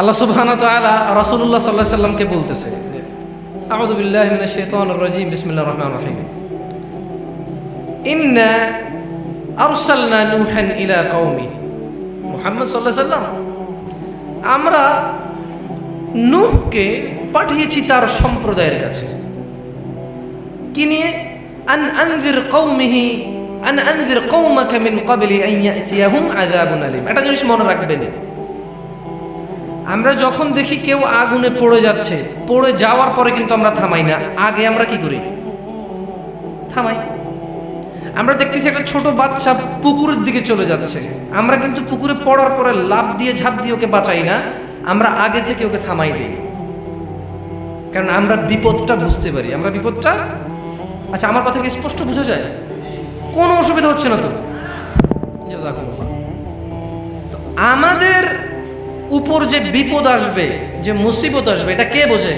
আল্লাহ সুবহানাহু ওয়া তাআলা রাসূলুল্লাহ সাল্লাল্লাহু আলাইহি সাল্লামকে বলতেছে, আউযু বিল্লাহি মিনাশ শাইতানির রাজীম, বিসমিল্লাহির রহমানির রহিম। ইন্না আরসালনা নূহান ইলা কওমি, মুহাম্মদ সাল্লাল্লাহু আলাইহি সাল্লাম, আমরা নূহকে পাঠিয়েছি তার সম্প্রদায়ের কাছে। কি নিয়ে? আন আনযির কওমিহি আন আনযির কওমাকা মিন ক্বাবলি আন ইয়াতিয়াহুম আযাবুন আলীম। এটা জিনিস মনে রাখবেন, আমরা যখন দেখি কেউ আগুনে পড়ে যাচ্ছে, পড়ে যাওয়ার পরে কিন্তু আমরা থামাই না, আগে আমরা কি করি? থামাই। আমরা দেখতেছি একটা ছোট বাচ্চা পুকুরের দিকে চলে যাচ্ছে, আমরা কিন্তু পুকুরে পড়ার পরে লাফ দিয়ে ঝাঁপ দিয়ে ওকে বাঁচাই না, আমরা আগে থেকে ওকে থামাই দিই, কারণ আমরা বিপদটা বুঝতে পারি। আমরা বিপদটা, আচ্ছা আমার কথা কি স্পষ্ট বোঝা যায়? কোনো অসুবিধা হচ্ছে না তো? জাযাকুমুল্লাহ। তো আমাদের উপর যে বিপদ আসবে, যে মুসিবত আসবে, এটা কে বোঝে?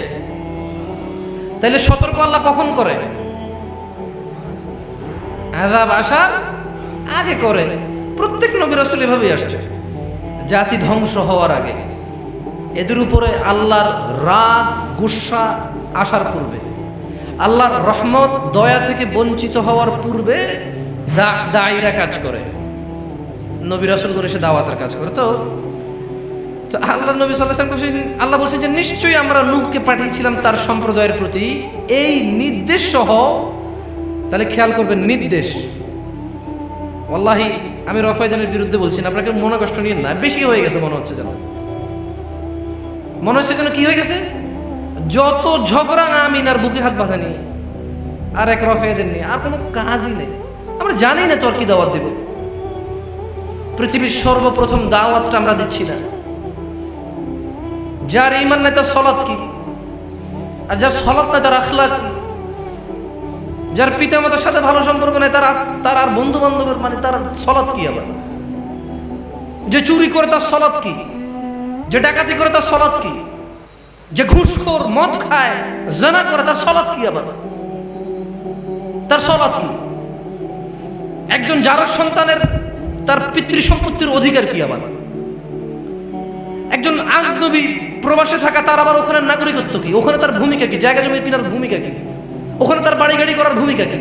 তাইলে সতর্ক আল্লাহ কখন করে? আযাব আসার আগে করে। প্রত্যেক নবী রাসূল এভাবেই আসছে, জাতি ধ্বংস হওয়ার আগে, এদের উপরে আল্লাহর রাগ গুসা আসার পূর্বে, আল্লাহর রহমত দয়া থেকে বঞ্চিত হওয়ার পূর্বে দায়ীরা কাজ করে, নবী রাসূল করে সে দাওয়াতের কাজ করে। তো আল্লাহ নবী সাল্লাল্লাহু আলাইহি ওয়াসাল্লাম, আল্লাহ বলছেন যে নিশ্চয়ই আমরা নূহকে পাঠিয়েছিলাম তার সম্প্রদায়ের প্রতি এই নির্দেশ সহ। তাহলে খেয়াল করবেন, নির্দেশ। ওয়াল্লাহি আমি রফায়দানের বিরুদ্ধে বলছি না, আপনাকে মনে কষ্ট নিয়ে না, বেশি হয়ে গেছে মনে হচ্ছে যেন, মনে হচ্ছে যেন কি হয়ে গেছে, যত ঝগড়া না আমিনার বুকে হাত বাঁধানি আর এক রফায়দের নিয়ে, আর কোনো কাজই নেই। আমরা জানি না তো আর কি দাওয়াত দেব। পৃথিবীর সর্বপ্রথম দাওয়াতটা আমরা দিচ্ছি না। যার ঈমান নাই তার সালাত কি, আর যার সালাত নাই তার আখলাক কি, যার পিতামাতার সাথে ভালো সম্পর্ক নাই তার আর বন্ধু বান্ধবের মানে তার সালাত কি? আবার যে চুরি করে তার সালাত কি, যে ডাকাতি করে তার সালাত কি, যে ঘুষখোর মদ খায় জিনা করে তার সালাত কি? আবার তার সালাত কি? একজন যার সন্তানের তার পিতৃ সম্পত্তির অধিকার কি? আবার একজন আজনবী প্রবাসে থাকা, তার আবার ওখানে নাগরিকত্ব কি? ওখানে তার ভূমিকা কি? জায়গা জমি কেনার ভূমিকা কি? ওখানে তার বাড়ি গাড়ি করার ভূমিকা কি?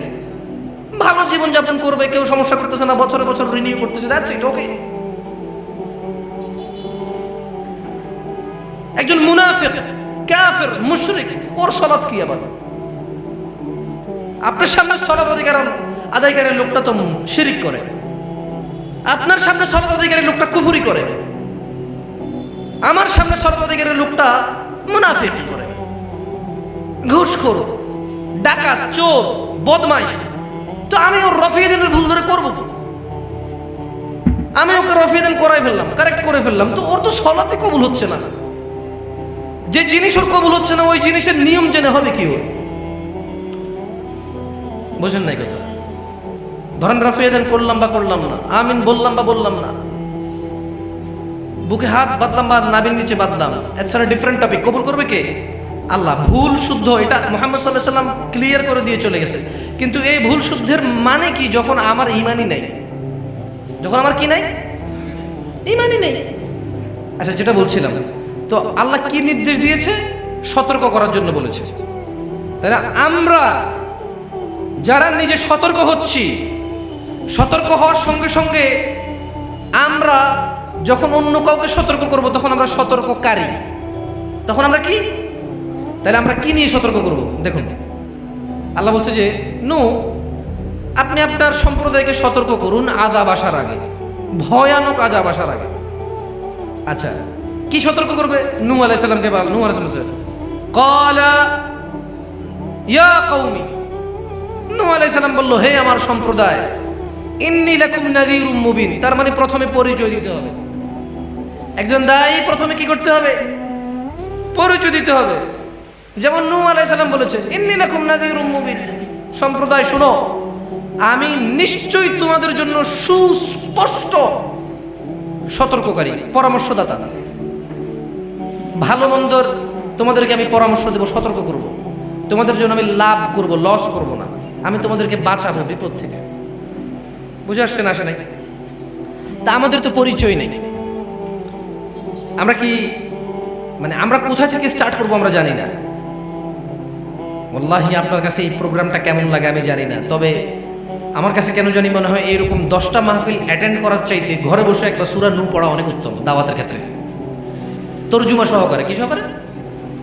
ভালো জীবন যাপন করবে, কেউ সমস্যা করতেছে না, বছরে বছর রিনিউ করতেছে, দ্যাটস ইট, ওকে। একজন মুনাফিক, কাফের, মুশরিক, ওর সালাত কি? আবার আপনার সামনে সালাত আদায়কারী লোকটা তো শিরিক করে, আপনার সামনে সালাত আদায়কারী লোকটা কুফরি করে, আমার সামনে সালাত আদায়কারী লোকটা মুনাফিকি করে, ঘুষখোর, ডাকাত, চোর, বদমাইশ। তো আমি ওর রফিয়াদের ভুল ধরে করবো, আমি ওকে রফিয়াদান করাই ফেললাম, কারেক্ট করে ফেললাম, তো ওর তো সালাতে কবুল হচ্ছে না। যে জিনিস ওর কবুল হচ্ছে না, ওই জিনিসের নিয়ম জেনে হবে কি ওর? বোঝেন নাই কথা? ধরেন রফিয়াদান করলাম বা করলাম না, আমিন বললাম বা বললাম না, বুকে হাত বাঁধলাম বা নাভির নিচে বাঁধলাম, ইটস আ ডিফারেন্ট টপিক। কবুল করবে কে? আল্লাহ। ভুল শুদ্ধ এটা মুহাম্মদ সাল্লাল্লাহু আলাইহি সাল্লাম ক্লিয়ার করে দিয়ে চলে গেছে। কিন্তু এই ভুল শুদ্ধের মানে কি? যখন আমার ঈমানই নাই, যখন আমার কি নাই? ঈমানই নেই। আচ্ছা, যেটা বলছিলাম, তো আল্লাহ কি নির্দেশ দিয়েছে? সতর্ক করার জন্য বলেছে। তাহলে আমরা যারা নিজে সতর্ক হচ্ছি, সতর্ক হওয়ার সঙ্গে সঙ্গে আমরা যখন অন্য কাউকে সতর্ক করব, তখন আমরা সতর্ককারী, তখন আমরা কি? তাহলে আমরা কি নিয়ে সতর্ক করব? দেখুন, আল্লাহ বলছে যে নূহ, আপনি আপনার সম্প্রদায়কে সতর্ক করুন আযাব আসার আগে, ভয়ানক আযাব আসার আগে। আচ্ছা, কি সতর্ক করবে? নূহ আলাইহিস সালামকে বল, নূহ আলাইহিস সালাম ক্বালা ইয়া কওমি, নূহ আলাইহিস সালাম বলল, হে আমার সম্প্রদায়, ইন্নী লাকুম নাযীরুম মুবিন। তার মানে প্রথমে পরিচয় দিতে হবে। একজন দায়ী প্রথমে কি করতে হবে? পরিচয় দিতে হবে। যেমন নূহ আলাইহিস সালাম বলেছে, ইন্নী লাকুম নাযীরুম মুবিন, সম্প্রদায় শোনো, আমি নিশ্চয়ই তোমাদের জন্য সুস্পষ্ট সতর্ককারী, পরামর্শদাতা। ভালো মন্দর তোমাদেরকে আমি পরামর্শ দেব, সতর্ক করব, তোমাদের জন্য আমি লাভ করব, লস করব না, আমি তোমাদেরকে বাঁচাবো বিপদ থেকে। বুঝে আসছে না? আসে নাকি? তা আমাদের তো পরিচয় নেই। আমরা কি মানে আমরা কোথা থেকে স্টার্ট করবো আমরা জানি না। ওয়াল্লাহি আপনার কাছে এই প্রোগ্রামটা কেমন লাগে আমি জানি না, তবে আমার কাছে কেন জানি মনে হয় এইরকম 10টা মাহফিল অ্যাটেন্ড করার চাইতে ঘরে বসে একটা সূরা নূহ পড়া অনেক উত্তম দাওয়াতের ক্ষেত্রে, তরজুমা সহকারে। কি সহকারে?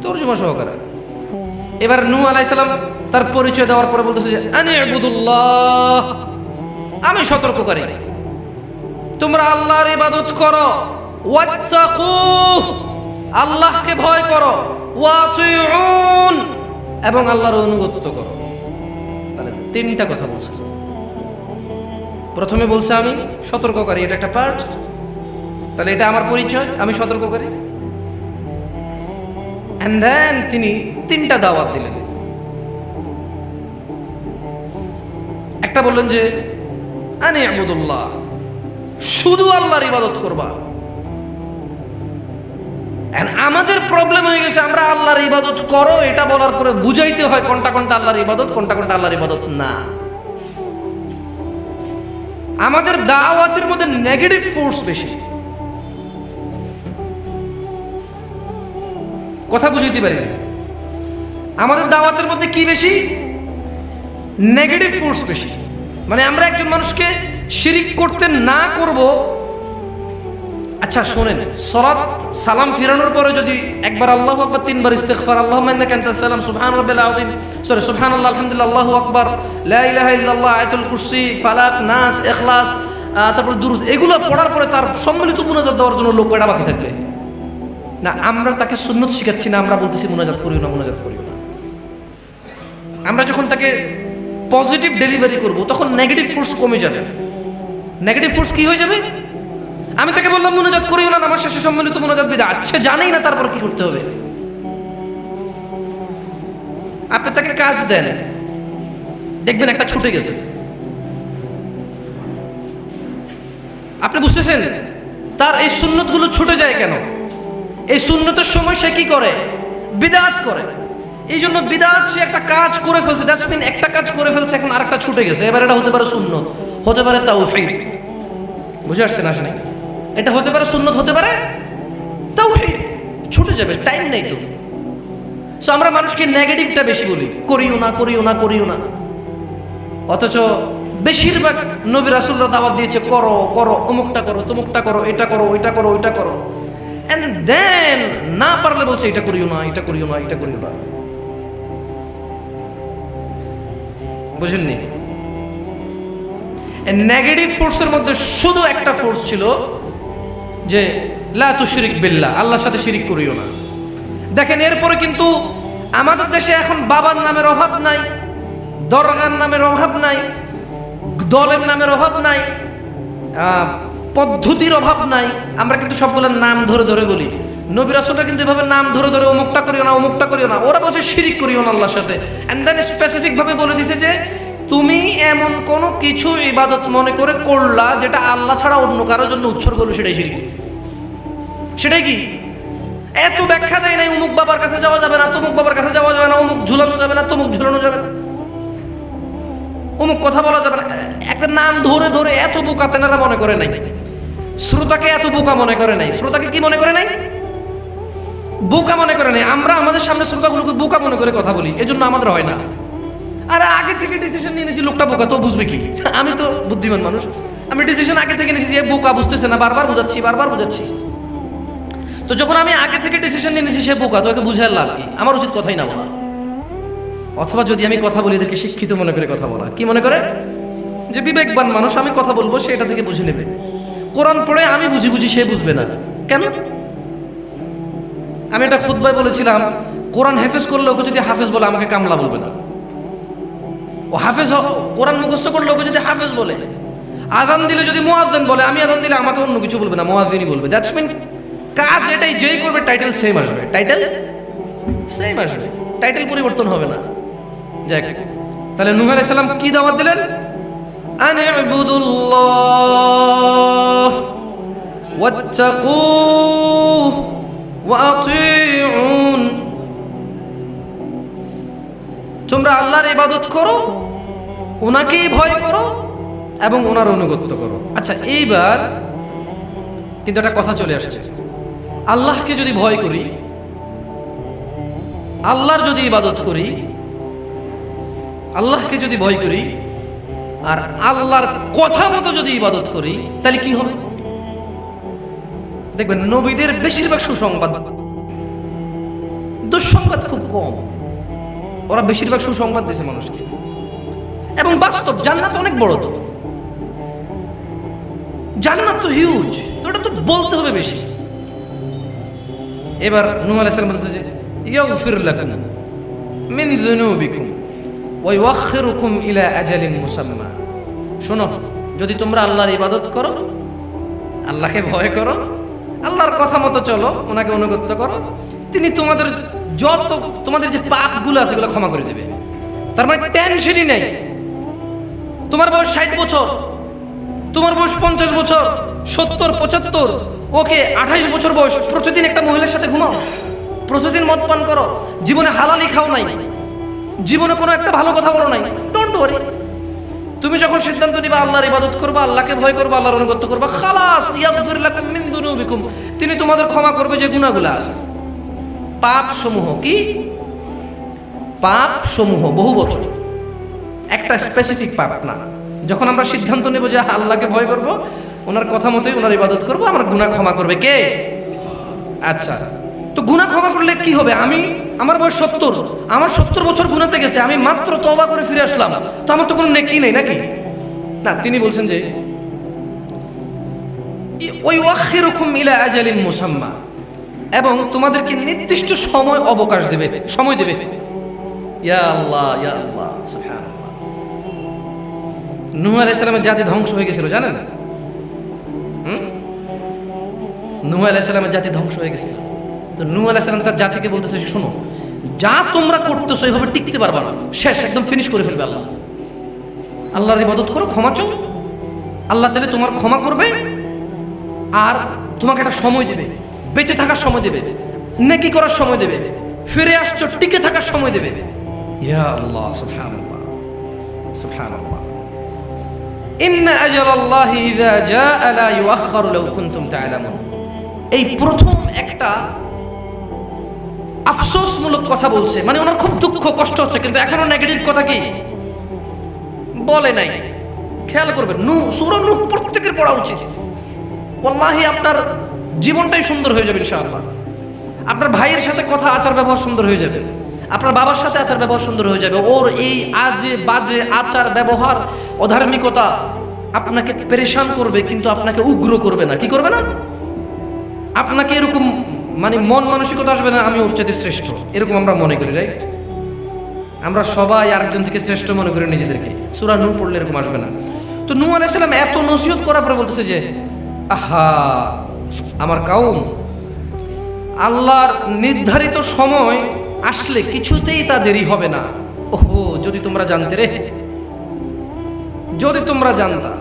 তরজুমা সহকারে। এবার নূহ আলাইহিস সালাম তার পরিচয় দেওয়ার পরে বলতেছে যে আনি ইবুদুল্লাহ, আমি সতর্ককারী, তোমরা আল্লাহর ইবাদত করো, ওয়াত্তাকু, আল্লাহকে ভয় করো, ওয়াতিউন, এবং আল্লাহর অনুগত্য করো। তাহলে 3টা কথা বলছে। প্রথমে বলছে আমি সতর্ককারী, এটা একটা পার্ট, তাহলে এটা আমার পরিচয়, আমি সতর্ককারী। এন্ড দেন তিনি 3টা দাওয়াত দিলেন। একটা বললেন যে আনি ইবুদুল্লাহ, শুধু আল্লাহর ইবাদত করবা। আমাদের প্রবলেম হয়ে গেছে, আমরা আল্লাহর ইবাদত করো এটা বলার পরে বুঝাইতে হয় কোনটা কোনটা আল্লাহর ইবাদত, কোনটা কোনটা আল্লাহর ইবাদত না। আমাদের দাওয়াতের মধ্যে নেগেটিভ ফোর্স বেশি, কথা বুঝাইতে পারি না। আমাদের দাওয়াতের মধ্যে কি বেশি? নেগেটিভ ফোর্স বেশি। মানে আমরা একজন মানুষকে শিরিক করতে না করব। আচ্ছা শোনেন, সালাত সালাম ফিরানোর পরে যদি একবার আল্লাহু আকবার, 3বার ইস্তিগফার, আল্লাহুম্মা ইন্নাকা আনতাস সালাম, সুবহান রাব্বিল আযীম, সুবহানাল্লাহ, আলহামদুলিল্লাহ, আল্লাহু আকবার, লা ইলাহা ইল্লাল্লাহ, আয়াতুল কুরসি, ফালাক, নাস, ইখলাস, তারপর দুরূদ, এগুলো পড়ার পরে তার সম্মিলিত মুনাজাত দেওয়ার জন্য লোক কয়টা বাকি থাকবে? না, আমরা তাকে সুন্নত শিখাচ্ছি না, আমরা বলতেছি মুনাজাত করিও না, মুনাজাত করিও না। আমরা যখন তাকে পজিটিভ ডেলিভারি করব তখন নেগেটিভ ফোর্স কমে যাবে। নেগেটিভ ফোর্স কি হয়ে যাবে? আমি তাকে বললাম মুনাজাত করিও না, নামাজ শেষে সম্মিলিত মুনাজাত বিদআত, সে জানেই না তারপর কি করতে হবে। আপনি তাকে কাজ দেন, দেখবেন একটা ছুটে গেছে, আপনি বুঝতেছেন তার এই সুন্নতগুলো ছুটে যায় কেন? এই সুন্নতের সময় সে কি করে? বিদআত করে। এই জন্য বিদআত, সে একটা কাজ করে ফেলছে, দ্যাটস মিন একটা কাজ করে ফেলছে, এখন আরেকটা ছুটে গেছে। এবার এটা হতে পারে সুন্নত, হতে পারে তাওহীদ। বুঝে আসছেন? আসেনি? এটা হতে পারে সুন্নত, হতে পারে তাওহীদ। ছুটে যাবে, টাইম নেই তো। সো আমরা মানুষকে নেগেটিভটা বেশি বলি, করিও না, করিও না, করিও না। অথচ বেশিরভাগ নবী রাসূলরা দাওয়াত দিয়েছে করো করো, অমুকটা করো, তমুকটা করো, এটা করো, ওইটা করো, ওইটা করো। এন্ড দেন না পারলে বলছে এটা করিও না, এটা করিও না, এটা করিও না। বুঝেননি? নেগেটিভ ফোর্সের মধ্যে শুধু একটা ফোর্স ছিল যে লা তুশরিক বিল্লাহ, আল্লাহর সাথে শিরিক করিও না। দেখেন এরপরে কিন্তু আমাদের দেশে এখন বাবার নামের অভাব নাই, দরগার নামের অভাব নাই, দলের নামের অভাব নাই, পদ্ধতির অভাব নাই। আমরা কিন্তু সবগুলোর নাম ধরে ধরে বলি। নবী রাসূলরা কিন্তু এভাবে নাম ধরে ধরে অমুকটা করিও না, অমুকটা করিও না, ওরা বলছে শিরিক করিও না আল্লাহর সাথে। এন্ড দেন স্পেসিফিক ভাবে বলে দিছে যে তুমি এমন কোন কিছু ইবাদত মনে করে করলা যেটা আল্লাহ ছাড়া অন্য কারোর জন্য উৎসর্গ হলো, সেটাই শিরিক। সেটাই কি? এত ব্যাখ্যা দেয় নাই, অমুক বাবার কাছে যাওয়া যাবে না, তমুক বাবার কাছে যাওয়া যাবে না, অমুক ঝুলানো যাবে না, তমুক ঝুলানো যাবে না, অমুক কথা বলা যাবে না। একটা নাম ধরে ধরে এত বোকা তেনারা মনে করে নাই, শ্রোতাকে এত বোকা মনে করে নাই। শ্রোতাকে কি মনে করে নাই? বোকা মনে করে নাই। আমরা আমাদের সামনে শ্রোতাগুলোকে বোকা মনে করে কথা বলি, এজন্য আমাদের হয় না। আরে আগে থেকে ডিসিশন নিয়ে নিয়েছি, লোকটা বোকা, তো বুঝবে কি? আমি তো বুদ্ধিমান মানুষ, আমি ডিসিশন আগে থেকে নিয়েছি যে বোকা, বুঝতেছে না, বারবার বুঝাচ্ছি, বারবার বুঝাচ্ছি। তো যখন আমি আগে থেকে ডিসিশন নিয়ে নিয়েছি সে বোকা, তো একে বুঝার লাভ কি? আমার উচিত কথাই না বলা। অথবা যদি আমি কথা বলি এদেরকে শিক্ষিত মনে করে কথা বলা। কি মনে করে? যে বিবেকবান মানুষ, আমি কথা বলবো, সে এটা থেকে বুঝে নেবে। কোরআন পড়ে আমি বুঝি বুঝি, সে বুঝবে না। কেন? আমি একটা খুতবায় বলেছিলাম, কোরআন হেফেজ করলে ওকে যদি হাফেজ বলে আমাকে কামলা বলবে না। ও হাফেজ, কোরআন মুখস্থ করলে ওকে যদি হাফেজ বলে, আযান দিলে যদি মুয়াজ্জিন বলে, আমি আযান দিলে আমাকে অন্য কিছু বলবে না, মুয়াজ্জিনই বলবে। দ্যাটস মিন কাজ এটাই, যেই করবে টাইটেল সেম আসবে, টাইটেল সেম আসবে, টাইটেল পরিবর্তন হবে না। যাক, তাহলে নূহ আলাইহিস সালাম কি দাওয়াত দিলেন? আন ইবুদুল্লাহ ওয়াত্তাকুহ ওয়া আতিউন, তোমরা আল্লাহর ইবাদত করো, ওনাকেই ভয় করো এবং ওনার অনুগত্য করো। আচ্ছা, এইবার কিন্তু একটা কথা চলে আসছে, আল্লাহকে যদি ভয় করি আল্লাহর যদি ইবাদত করি, আল্লাহকে যদি ভয় করি, আর আল্লাহর কথা মতো যদি ইবাদত করি, তাহলে কি হবে? দেখবেন নবীদের বেশিরভাগ সুসংবাদ, দুঃসংবাদ খুব কম। ওরা বেশিরভাগ সুসংবাদ দিয়েছে মানুষকে, এবং বাস্তব। জান্নাত অনেক বড়, তো জান্নাত তো হিউজ, তো এটা তো বলতে হবে বেশি। এবার নূহ আলাইহিস সালাম বলেছে যে ইয়াগফির লাকুম মিন যুনুবিকুম ওয়া ইউআখিরুকুম ইলা আজালিন মুসাম্মা। শোনো, যদি তোমরা আল্লাহর ইবাদত করো, আল্লাহকে ভয় করো, আল্লাহর কথা মতো চলো, ওনাকে অনুগত্য করো, তিনি তোমাদের যে পাপগুলো আছে এগুলো ক্ষমা করে দেবে। তার মানে টেনশনই নেই। তোমার বয়স 60 বছর, তোমার বয়স 50 বছর, 70, 75, ওকে 28 বছর বয়স, প্রতিদিন একটা মহিলার সাথে ঘুমাও, প্রতিদিন মদ পান করো, জীবনে হালালি খাও নাই, জীবনে কোনো একটা ভালো কথা বলো নাই, ডোন্ট ওয়ারি। তুমি যখন সিদ্ধান্ত নিবা আল্লাহর ইবাদত করবা, আল্লাহকে ভয় করবা, আল্লাহর অনুগত্য করবা, খালাস ইয়াগফির লাকুম মিন যুনুবিকুম, তিনি তোমাদের ক্ষমা করবে যে গুনাহগুলো আছে। পাপ সমূহ কি? পাপ সমূহ বহু বছর, একটা স্পেসিফিক পাপ না। যখন আমরা সিদ্ধান্ত নেব যে আল্লাহকে ভয় করব, ওনার কথা মতোই ওনার ইবাদত করব, আমার গুনাহ ক্ষমা করবে কে? আচ্ছা, তো গুনাহ ক্ষমা করলে কি হবে? আমার বয়স 70, আমার 70 বছর গুনাহতে গেছে, আমি মাত্র তওবা করে ফিরে আসলাম, তো আমার তো কোনো নেকি নেই নাকি? না, তিনি বলছেন যে ওই ওয়াখিরুকুম ইলা আজালিন মুসাম্মা, এবং তোমাদেরকে নির্দিষ্ট সময় অবকাশ দেবে, সময় দেবে। ইয়া আল্লাহ, ইয়া আল্লাহ, সুবহানাল্লাহ। নূহ আলাইহিস সালামের জাতি ধ্বংস হয়ে গেছিল, জানেন? নূহ আলাইহিস সালামের জাতি ধ্বংস হয়ে গেছিল। তো নূহ আলাইহিস সালাম তার জাতিকে বলতেছে, শোনো, যা তোমরা করতেছো এইভাবে টিকতে পারবা না, শেষ, একদম ফিনিশ করে ফেলবে আল্লাহ। আল্লাহর ইবাদত করো, ক্ষমা চাও, আল্লাহ তাআলা তোমার ক্ষমা করবে, আর তোমাকে একটা সময় দেবে, বেঁচে থাকার সময় দেবে, নেকি করার সময় দেবে, ফিরে আসছো টিকে থাকার সময় দেবে। ইয়া আল্লাহ, সুবহানাল্লাহ, সুবহানাল্লাহ। ইন্না আজালাল্লাহি ইযা জাআ লা ইউআখারু লাউ কুনতুম তা'লামুন। এই প্রথম একটা আফসোসমূলক কথা বলছে, মানে ওনার খুব দুঃখ কষ্ট হচ্ছে, কিন্তু এখনো নেগেটিভ কথা কি বলে নাই। খেয়াল করবেন, সূরা নূহ প্রত্যেকের পড়া উচিত। ওয়াল্লাহি আপনার জীবনটাই সুন্দর হয়ে যাবে ইনশাআল্লাহ। আপনার ভাইয়ের সাথে কথা, আচার ব্যবহার সুন্দর হয়ে যাবে, আপনার বাবার সাথে আচার ব্যবহার সুন্দর হয়ে যাবে। ওর এই আজে বাজে আচার ব্যবহার, অধার্মিকতা আপনাকে পেরেশান করবে, কিন্তু আপনাকে উগ্র করবে না। কি করবে না? আপনাকে এরকম মানে মন মানসিকতা আসবে না আমি ওর চাইতে শ্রেষ্ঠ, এরকম আমরা মনে করি, রাইট? আমরা সবাই আরেকজন থেকে শ্রেষ্ঠ মনে করি নিজেদেরকে। সূরা নূহ পড়লে এরকম আসবে না। তো নূহ আলাইহিস সালাম এত নসিহত করার পরে বলতেছে যে আহা আমার কাউম, আল্লাহর নির্ধারিত সময় আসলে কিছুতেই তা দেরি হবে না। ওহো, যদি তোমরা জানতে রে, যদি তোমরা জানতা,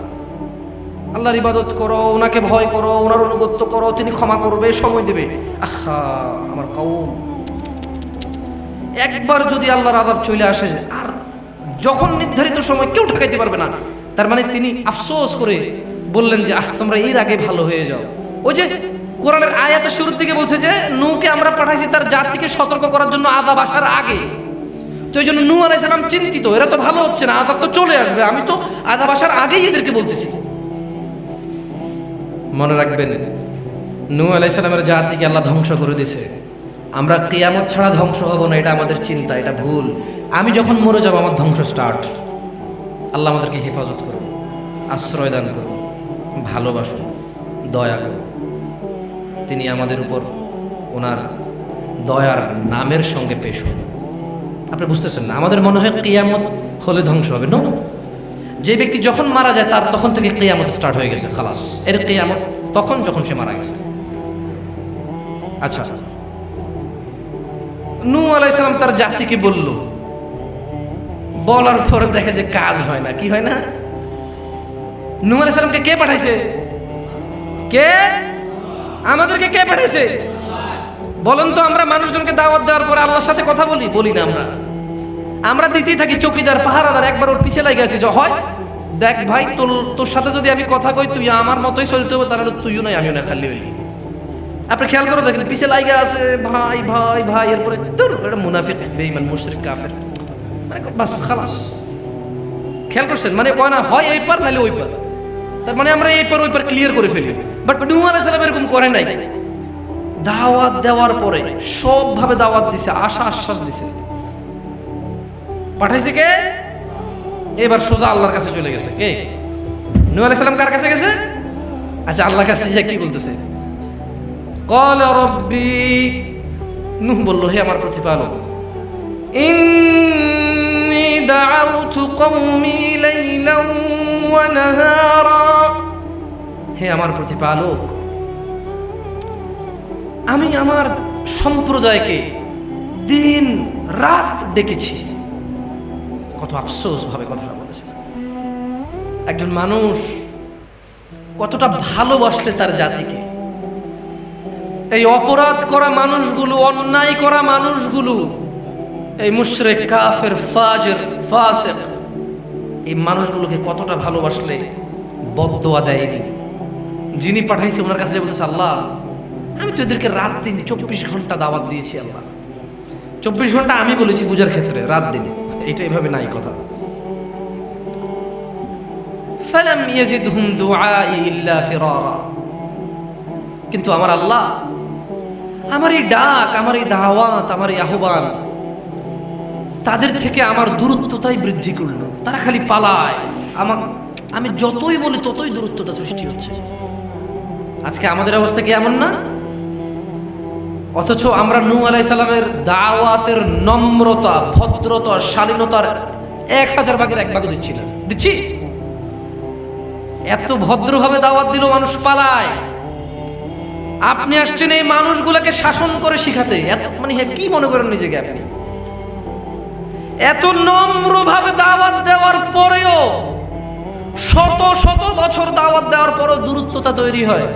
আল্লাহর ইবাদত করো, ওনাকে ভয় করো, ওনার অনুগত্য করো, তিনি ক্ষমা করবে, সময় দেবে। আহা আমার কওম, একবার যদি আল্লাহর আযাব চলে আসে, আর যখন নির্ধারিত সময় কেউ ঠকাইতে পারবে না, তার মানে তিনি আফসোস করে বললেন যে তোমরা এর আগে ভালো হয়ে যাও। ওই যে কোরআনের আয়াতের শুরুর দিকে বলছে যে নূহকে আমরা পাঠাইছি তার জাতিকে সতর্ক করার জন্য আযাব আসার আগে। তো এই জন্য নূহ আলাইহিস সালাম চিন্তিত, এরা তো ভালো হচ্ছে না, আযাব তো চলে আসবে, আমি তো আযাব আসার আগেই এদেরকে বলতেছি। মনে রাখবেন, নূহ আলাইহিস সালামের জাতিকে আল্লাহ ধ্বংস করে দিয়েছে। আমরা কিয়ামত ছাড়া ধ্বংস হব না, এটা আমাদের চিন্তা, এটা ভুল। আমি যখন মরে যাব আমার ধ্বংস স্টার্ট। আল্লাহ আমাদেরকে হেফাজত করুন, আশ্রয় দান করুন, ভালোবাসুন, দয়া করুন। তিনি আমাদের উপর ওনার দয়ার নামের সঙ্গে পেশ হন। আপনি বুঝতেছেন না? আমাদের মনে হয় কিয়ামত হলে ধ্বংস হবে। না, যে ব্যক্তি যখন মারা যায় তার তখন থেকে কিয়ামত স্টার্ট হয়ে গেছে, খালাস। এর কিয়ামত তখন যখন সে মারা গেছে। আচ্ছা, নূহ আলাইহিস সালাম তার জাতিকে বলল, বলার পরে দেখে যে কাজ হয় না। কি হয় না? নূহ আলাইহিস সালামকে কে পাঠাইছে? কে? আমাদেরকে কে পাঠাইছে? বলেন তো, আমরা মানুষজনকে দাওয়াত দেওয়ার পরে আল্লাহর সাথে কথা বলি না? আমরা দিতেই থাকি চৌকিদার, পাহারাদার। একবার ওর পিছে লাগে আছে যে হয় দেখ ভাই, তোর সাথে যদি আমি কথা কই, তুই আমার মতোই চলতে হবে, তাহলে তুইও নাই আমিও না, খালি হইলি। আপনি খেয়াল করে দেখেন পিছে লাইগা আছে ভাই ভাই ভাই, এরপরে দূর এটা মুনাফিক বেঈমান মুশরিক কাফের, মানে বাস খালাস। খেয়াল করছেন, মানে কয় না হয় এই পার নাহলে ওই পার, তার মানে আমরা এই পার ওই পার ক্লিয়ার করে ফেলি। বাট নূহ আলাইহিস সালাম এরকম করে নাই। দাওয়াত দেওয়ার পরে সবভাবে দাওয়াত দিছে, আশা আশ্বাস দিছে, পাঠাইছে কে? এবার সোজা আল্লাহর কাছে চলে গেছে। কে? নূহ আলাইহিস সালাম কার কাছে গেছে? আচ্ছা, আল্লাহর কাছে যে কি বলতেছে? ক্বালা রাব্বি, নূহ বলল হে আমার প্রতিপালক, ইন্নী দাআউতু কওমি লাইলান ওয়া নাহারা, হে আমার প্রতিপালক, আমি আমার সম্প্রদায়কে দিন রাত ডেকেছি। কত আফসোস ভাবে কথাটা বলেছে। একজন মানুষ কতটা ভালোবাসলে তার জাতিকে, এই অপরাধ করা মানুষগুলো, অন্যায় করা মানুষগুলো, এই মুশরিক কাফের ফাজির ফাসিক, এই মানুষগুলোকে কতটা ভালোবাসলে বদদোয়া দেয়নি। যিনি পাঠাইছে ওনার কাছে বলতেছে, আল্লাহ আমি তো এদেরকে রাত দিন 24 ঘন্টা দাওয়াত দিয়েছি। আল্লাহ 24 ঘন্টা আমি বলেছি বুঝার ক্ষেত্রে, রাত দিনে এইটা এভাবে নাই কথা। ফালাম ইয়াজিদহুম দুআই ইল্লা ফিরারা, কিন্তু আমার আল্লাহ আমার এই ডাক, আমার এই দাওয়াত, আমার এই আহ্বান তাদের থেকে আমার দূরত্বটাই বৃদ্ধি করলো। তারা খালি পালায়, আমি যতই বলি ততই দূরত্বটা সৃষ্টি হচ্ছে। আজকে আমাদের অবস্থা কি এমন না? অথচ আমরা নূহ আলাইহিস সালামের দাওয়াতের নম্রতা, ভদ্রতা, শালীনতার 1000 ভাগের 1 ভাগ দিচ্ছি না, দিচ্ছি। এত ভদ্রভাবে দাওয়াত দিল মানুষ পালায়। আপনি আসছেন এই মানুষগুলোকে শাসন করে শিখাতে, এত মানে কি মনে করেন নিজেকে আপনি? এত নম্রভাবে দাওয়াত দেওয়ার পরেও, শত শত বছর দাওয়াত দেওয়ার পরেও দূরত্বতা তৈরি হয়।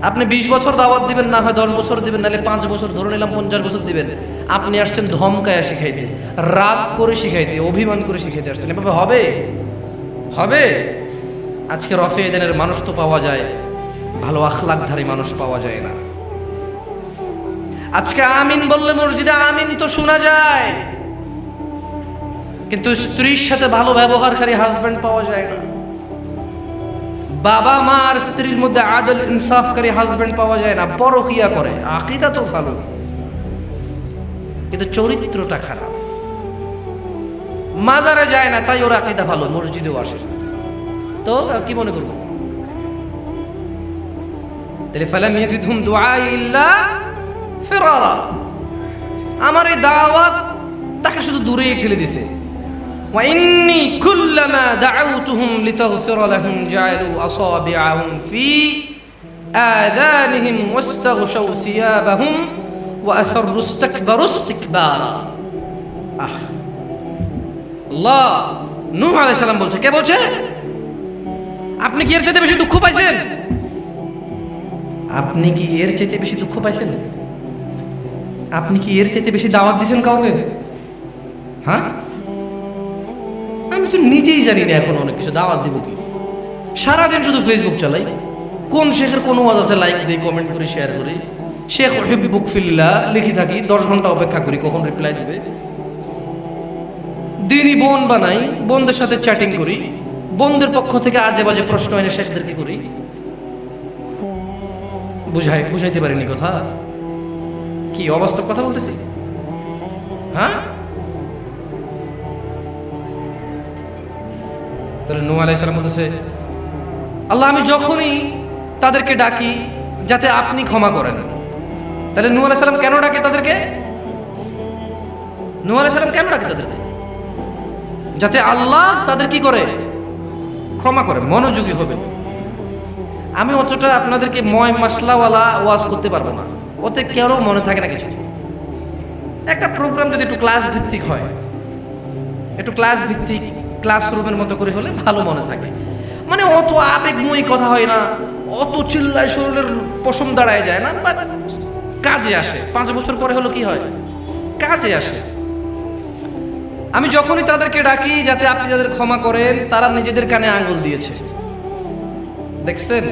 আপনি 20 বছর দাওয়াত দিবেন, না হয় 10 বছর দিবেন, নাহলে 5 বছর, ধরে নিলাম 50 বছর দিবেন। আপনি আসছেন ধমকায়া শিখাইতে, রাগ করে শিখাইতে, অভিমান করে শিখাইতে আসছেন। এভাবে হবে? হবে? আজকে রফে এদেনের মানুষ তো পাওয়া যায়, ভালো আখলাকধারী মানুষ পাওয়া যায় না। আজকে আমিন বললে মসজিদে আমিন তো শোনা যায়, কিন্তু স্ত্রীর সাথে ভালো ব্যবহারকারী হাজবেন্ড পাওয়া যায় না। বাবা মা আর স্ত্রীর মধ্যে আদল ইনসাফকারী হাজবেন্ড পাওয়া যায় না। পরকিয়া করে, আকীদা তো ভালো কিন্তু চরিত্রটা খারাপ। মাজারে যায় না, তাই ওর আকীদা ভালো, মসজিদেও আসে। তো কি মনে করবো? তাহলে ফালাম ইয়াজিদহুম দুআই ইল্লা ফিরারা, আমার এই দাওয়াত তাকে শুধু দূরেই ঠেলে দিছে। ওয়া ইন্নী কুল্লামা দাআউতুহুম লিতাগফিরা লাহুম জাআলু আসাবিআহুম ফি আযানিহিম ওয়াস্তাগশাউ থিয়াবাহুম ওয়া আসররু ইসতাকবারু ইসতিকবারা। আল্লাহ নূহ আলাইহিস সালাম বলছে, কে বলছে? আপনি কি এর চাইতে বেশি দুঃখ পাইছেন? আপনি কি এর চাইতে বেশি দুঃখ পাইছেন? আপনি কি এর চাইতে বেশি দাওয়াত দিয়েছেন কাউকে? হ্যাঁ, আমি তো নিজেই জানি না এখন অনেক কিছু দাওয়াত দিব কি। সারাদিন শুধু ফেসবুক চালাই, কোন শেখের কোন ওয়াজ আছে লাইক দিই, কমেন্ট করি, শেয়ার করি। শেখ উহিব্বুক ফিল্লাহ লিখি থাকি, 10 ঘন্টা অপেক্ষা করি কখন রিপ্লাই দিবে। দিনই বোন বানাই, বোনদের সাথে চ্যাটিং করি, বোনদের পক্ষ থেকে আজে বাজে প্রশ্ন এনে শেখদেরকে করি। বুঝাইতে পারিনি কথা, কি অবাস্তব কথা বলতেছি? হ্যাঁ, তাহলে নূহ আলাইহিস সালাম বলতেছে, আল্লাহ আমি যখনই তাদেরকে ডাকি যাতে আপনি ক্ষমা করেন। তাহলে নূহ আলাইহিস সালাম কেন ডাকে তাদেরকে? নূহ আলাইহিস সালাম কেন ডাকে তাদেরকে? যাতে আল্লাহ তাদের কি করে? ক্ষমা করে। মনোযোগী হবেন। আমি অতটা আপনাদেরকে ময় মাসলাওয়ালা ওয়াজ করতে পারবো না, ওতে কেউ মনে থাকে না কিছু। একটা প্রোগ্রাম যদি একটু ক্লাস ভিত্তিক হয়, একটু ক্লাস ভিত্তিক ক্লাসরুমের মতো করে হলে ভালো মনে থাকে। মানে অত আবেগময়ী কথা হয় না, অত চিল্লায় শরীরের পশম দাঁড়ায় যায় না, বাট কাজে আসে। 5 বছর পরে হলো কি হয়? কাজে আসে। আমি যখনই তাদেরকে ডাকি যাতে আপনি তাদের ক্ষমা করেন, তারা নিজেদের কানে আঙ্গুল দিয়েছে। দেখছেন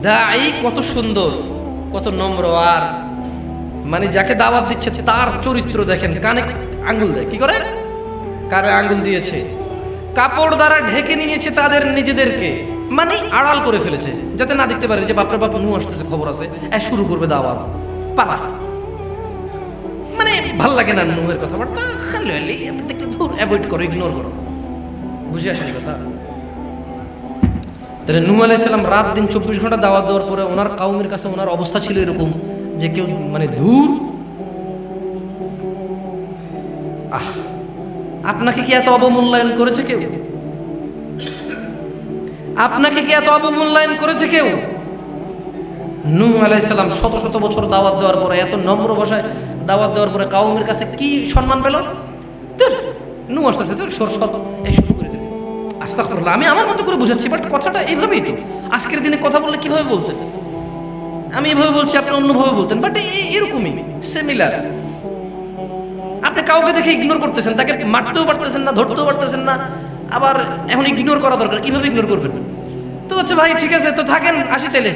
দাঈ কত সুন্দর, কত নম্র, আর মানে যাকে দাওয়াত দিচ্ছে তার চরিত্র দেখেন, কানে আঙ্গুল দেয়, কি করে কানে আঙ্গুল দিয়েছে, কাপড় দ্বারা ঢেকে নিয়েছে তাদের নিজেদেরকে, মানে আড়াল করে ফেলেছে যাতে না দেখতে পারে যে বাপরে বাপ নূহ আসতেছে, খবর আছে, শুরু করবে দাওয়াত, পালা। মানে ভাল লাগে না নূহের কথাবার্তা, দেখলে ধুর, অ্যাভয়েড করো, ইগনোর করো। বুঝে আসেনি কথা? তাহলে নূহ আলাইহিস সালাম রাত দিন 24 ঘন্টা দাওয়াত দেওয়ার পরে ওনার কওমের কাছে ওনার অবস্থা ছিল এরকম যে কেউ মানে দূর। আপনাকে কি এত অবমূল্যায়ন করেছে কেউ? আপনাকে কি এত অবমূল্যায়ন করেছে কেউ? নূহ আলাইহিস সালাম শত শত বছর দাওয়াত দেওয়ার পরে, এত নম্র ভাষায় দাওয়াত দেওয়ার পরে কওমের কাছে কি সম্মান পেল? নূহ আসতেছে, তোর সর সর, এই শুরু করে দেবে। আস্তাগফিরুল্লাহ, আমি আমার মতো করে বুঝাচ্ছি, বাট কথাটা এইভাবেই তো। আজকের দিনে কথা বললে কিভাবে বলতেন? আমি এভাবে বলছি, আপনি অন্যভাবে বলতেন, বাট এরকমই সিমিলার। আপনি কাউকে দেখে ইগনোর করতেছেন, তাকে মারতেও পারতেছেন না, ধরতেও পারতেছেন না, আবার এখন ইগনোর করা দরকার। কিভাবে ইগনোর করবেন? তো আচ্ছা ভাই ঠিক আছে, তো থাকেন, আসি তেলে।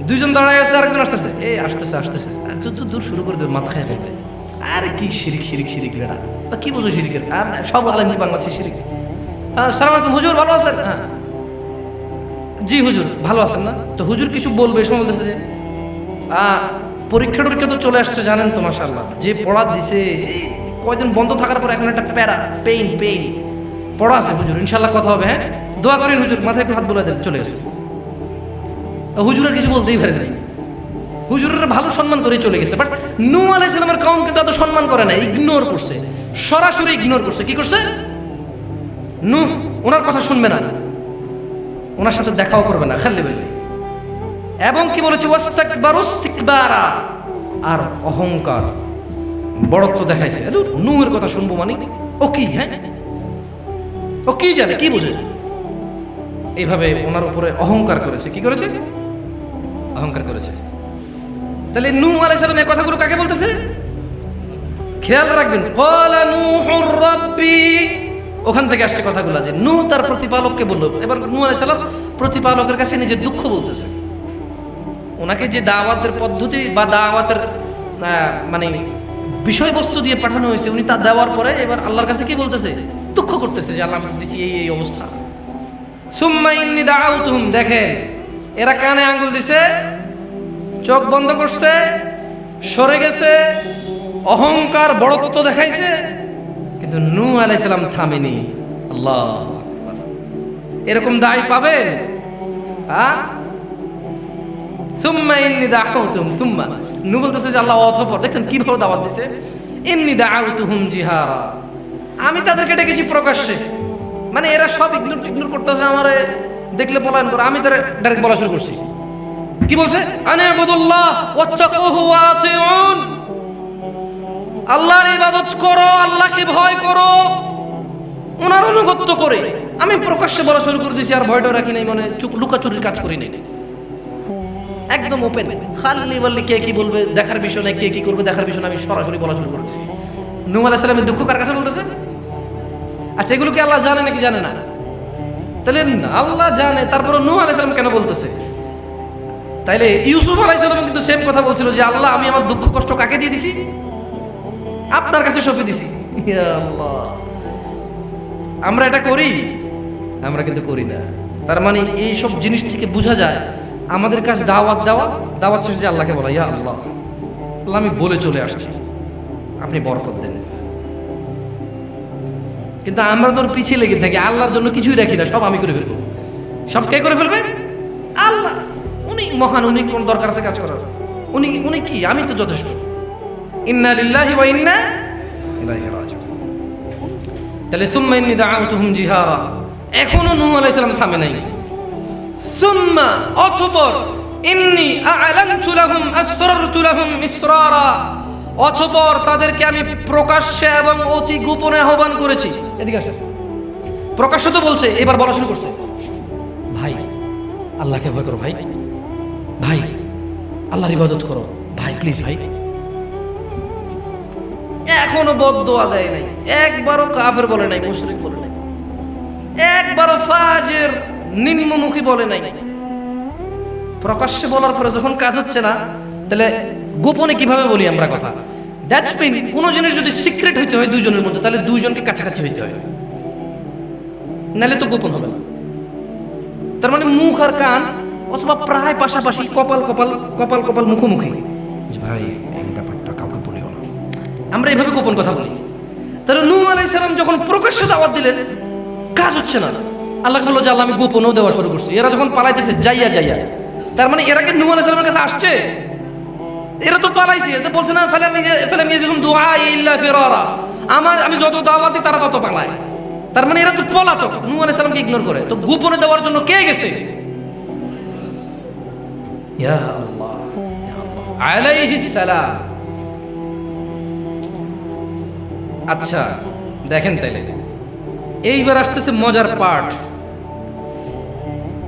দুইজন দাঁড়ায় আছে, আরেকজন আসতেছে, এই আসতেছে আসতেছে, তুই দূর শুরু করে দেবে, মাথা খেয়ে ফেলবে। আর কি শিরিক শিরিক শিরিক বেড়া, কি বুঝো শিরিকের? সব আলেমী বাংলাদেশে শিরিক। হ্যাঁ, সালাম আলাইকুম হুজুর, ভালো আছেন? হ্যাঁ জি হুজুর, ভালো আছেন না? তো হুজুর কিছু বলবে, সময় বলতেছে যে পরীক্ষা টরীক্ষা তো চলে আসছে, জানেন তো, মাশাআল্লাহ, যে পড়া দিছে, এই কয়দিন বন্ধ থাকার পর এখন একটা প্যারা, পেইন পড়া আছে হুজুর, ইনশাল্লাহ কথা হবে, হ্যাঁ দোয়া করেন হুজুর, মাথায় একটু হাত বোলাই দেন, চলে গেছে। হুজুরের কিছু বলতেই পারে নাই, হুজুরের ভালো সম্মান করে চলে গেছে। বাট নূহ আলাইহিস সালামের কওম কিন্তু এত সম্মান করে না, ইগনোর করছে, সরাসরি ইগনোর করছে। কি করছে? নূহ ওনার কথা শুনবে না, ওনার সাথে দেখাও করবে না, খালি বলবে। এবং কি বলেছে? ওয়াস্তাকবারু ইসতিকবারা, আর অহংকার, বড়ত্ব দেখাইছে। নূহের কথা শুনবো মানে ও কি, হ্যাঁ ও কি জানে, কি বুঝে? এইভাবে ওনার উপরে অহংকার করেছে। কি করেছে? অহংকার করেছে। তাহলে নূহ আলাইহিস সালাম এই কথাগুলো কাকে বলতেছে? খেয়াল রাখবেন, ক্বালা নূহুর রাব্বি, ওখান থেকে আসছে কথাগুলো, যে নূহ তার প্রতিপালককে বলল। এবার নূহ আলাইহিস সালাম প্রতিপালকের কাছে নিজের দুঃখ বলতেছে। ওনাকে যে দাওয়াতের পদ্ধতি বা দাওয়াতের মানে বিষয়বস্তু দিয়ে পাঠানো হয়েছে, উনি তা দেওয়ার পরে এবার আল্লাহর কাছে কি বলতেছে? দুঃখ করতেছে যে আল্লাহ দিছি এই অবস্থা। সুম্মা ইন্নী দাআউতুহুম, দেখেন এরা কানে আঙ্গুল দিছে, চোখ বন্ধ করছে, সরে গেছে, অহংকার বড়ত্ব দেখাইছে, কিন্তু নূহ আলাইহিস সালাম থামেনি। আল্লাহ আকবার। এরকম দায় পাবেন? সুম্মা ইন্নী দাআউতুহুম, সুম্মা নূহ বলতেছে যে আল্লাহ অতঃপর, দেখছেন কিভাবে দাওয়াত দিছে, ইন্নী দাআউতুহুম জিহারা, আমি তাদেরকে ডেকেছি প্রকাশ্যে। মানে এরা সব ইগনোর করতেছে, আমারে দেখলে পলায়ন করে, আমি তারা ডাইরেক্ট বলা শুরু করছি। কি বলছে? আনাবুদুল্লাহ ওয়াত্তাকুহু ওয়া আতিউন, আল্লাহর ইবাদত করো, আল্লাহকে ভয় করো, ওনার অনুগত্য করে। আমি প্রকাশ্যে বলা শুরু করে দিয়েছি, আর ভয়টা রাখি নাই, মানে লুকাচুরির কাজ করি নাই, একদম ওপেন। খালি বললে কে কি বলবে দেখার বিষয় নাই, কে কি করবে দেখার বিষয় না, আমি সরাসরি বলা শুরু করে দিয়েছি। নূহ আলাইহিস সালামের দুঃখ কার কাছে বলতেছে? আচ্ছা এগুলো কি আল্লাহ জানে নাকি জানে না? তাহলে আল্লাহ জানে, তারপরে নূহ আলাইহিস সালাম কেন বলতেছে? তাইলে ইউসুফ আলাইহিস সালাম কিন্তু সেম কথা বলছিল যে আল্লাহ আমি আমার দুঃখ কষ্ট কাকে দিয়ে দিছি? আপনার কাছে সঁপে দিছি। ইয়া আল্লাহ, আমরা এটা করি? আমরা কিন্তু করি না। তার মানে এই সব জিনিস থেকে বোঝা যায় আমাদের কাছে দাওয়াত দেওয়া, দাওয়াত শেষে আল্লাহকে বলা, ইয়া আল্লাহ, আল্লাহ আমি বলে চলে আসছি, আপনি বরকত দেন। কিন্তু আমরা তোর পিছিয়ে লেগে থাকি, আল্লাহর জন্য কিছুই রাখি না, সব আমি করে ফেলবো। সব কে করে ফেলবে? আল্লাহ। উনি মহান, উনি কোন দরকার আছে কাজ করার? উনি কি? আমি তো যথেষ্ট। ইন্না লিল্লাহি ওয়া ইন্না ইলাইহি রাজিউন। তাহলে সুম্মা ইন্নী দাআউতুহুম জিহারা, এখনো নূহ আলাইহিস সালাম থামে নাই। সুম্মা, অতঃপর, ইন্নী আ'লানতু লাহুম আসরারতু লাহুম ইসরারা, অতঃপর তাদেরকে আমি প্রকাশ্যে এবং অতি গোপনে আহ্বান করেছি। এদিকে আসেন। প্রকাশ্য তো বলছে, এবার বলা শুরু করছে, ভাই আল্লাহকে ভয় করো, ভাই ভাই আল্লাহর ইবাদত করো, ভাই প্লিজ ভাই। এখনো বদদোয়া দেয় নাই, একবারও কাফের বলে নাই, মুশরিক বলে নাই, একবারও ফাজির নিম্নমুখী বলে নাই। প্রকাশ্যে বলার পরে যখন কাজ হচ্ছে না, তাহলে গোপনে কিভাবে বলি আমরা কথা? দ্যাটস মিন কোনো জিনিস যদি সিক্রেট হইতে হয় দুইজনের মধ্যে, তাহলে দুইজনকে কাছাকাছি হইতে হয়, নাহলে তো গোপন হবে না। তার মানে মুখ আর কান অথবা প্রায় পাশাপাশি, কপাল কপাল কপাল কপাল মুখোমুখি, ভাই এই ব্যাপারটা কাউকে বলিও না, আমরা এইভাবে গোপন কথা বলি। তাহলে নূহ আলাইহিস সালাম যখন প্রকাশ্যে দাওয়াত দিলেন, কাজ হচ্ছে না, আল্লাহ বলল যে আল্লাহ আমি গোপনও দেওয়া শুরু করছি। এরা যখন পালাইতেছে যাইয়া যাইয়া, তার মানে এরা কি নূহ আলাইহিস সালামের কাছে আসছে? এরা তো পালাইছে, তো বলছে না ফালাম ইয়াজুম দুআই ইল্লা ফিরারা, আমি যত দাওয়াত দিই তারা তত পালায়। তার মানে এরা তো পলাতক, নূহ আলাইহিস সালামকে ইগনোর করে। তো গোপনে দেওয়ার জন্য কে গেছে? ইয়া আল্লাহ, ইয়া আল্লাহ আলাইহিস সালাম। আচ্ছা দেখেন, তাইলে এইবার আসতেছে মজার পার্ট।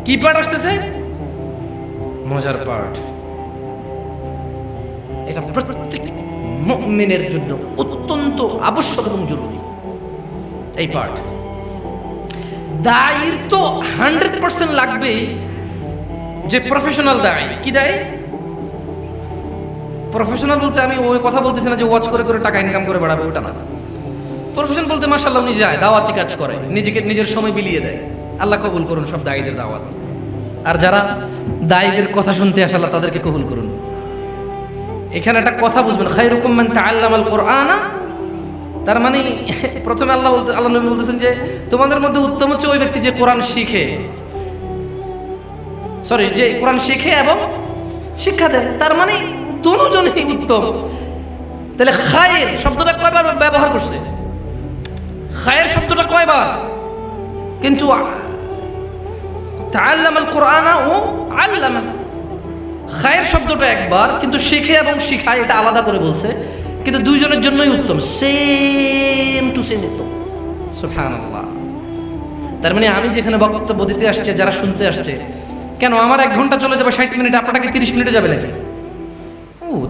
কি পার্ট আসতেছে? মজার পার্ট। এটা প্রত্যেক মুমিনের জন্য অত্যন্ত আবশ্যক এবং জরুরি এই পার্ট। দায়ীর তো 100% লাগবেই, যে প্রফেশনাল দায়ী। কি দায়ী? প্রফেশনাল বলতে আমি ওই কথা বলতেছি না যে ওয়াচ করে করে টাকা ইনকাম করে বাড়াবে, ওটা না। প্রফেশন বলতে মাশাআল্লাহ উনি যায়, দাওয়াতি কাজ করে, নিজের সময় বিলিয়ে দেয়। আল্লাহ কবুল করুন সব দায়ীদের দাওয়াত। আর যারা দায়ীদের কথা শুনতে আসে, আল্লাহ তাদেরকে কবুল করুন। এখানে একটা কথা বুঝবেন, খায়রুকুম মান তাআল্লামাল কুরআনা। তার মানে প্রথমে আল্লাহ নবী বলতেছেন যে তোমাদের মধ্যে উত্তম হচ্ছে ওই ব্যক্তি যে কোরআন শিখে, যে কোরআন শিখে এবং শিক্ষা দেয়। তার মানে দুজনেই উত্তম। তাহলে খায়ের শব্দটা কয়বার ব্যবহার করছে? খায়ের শব্দটা কয়বার? কিন্তু তাআল্লামাল কুরআনা ও আল্লামা, খায়ের শব্দটা একবার, কিন্তু শিখে এবং শিখায় এটা আলাদা করে বলছে। কিন্তু দুইজনের জন্যই উত্তম, সেম টু সেম উত্তম। সুবহানাল্লাহ। তার মানে আমি যেখানে বক্তব্য দিতে আসছে, যারা শুনতে আসছে, কেন আমার 1 ঘন্টা চলে যাবে 60 মিনিট, আপনারা কি 30 মিনিটে যাবে নাকি?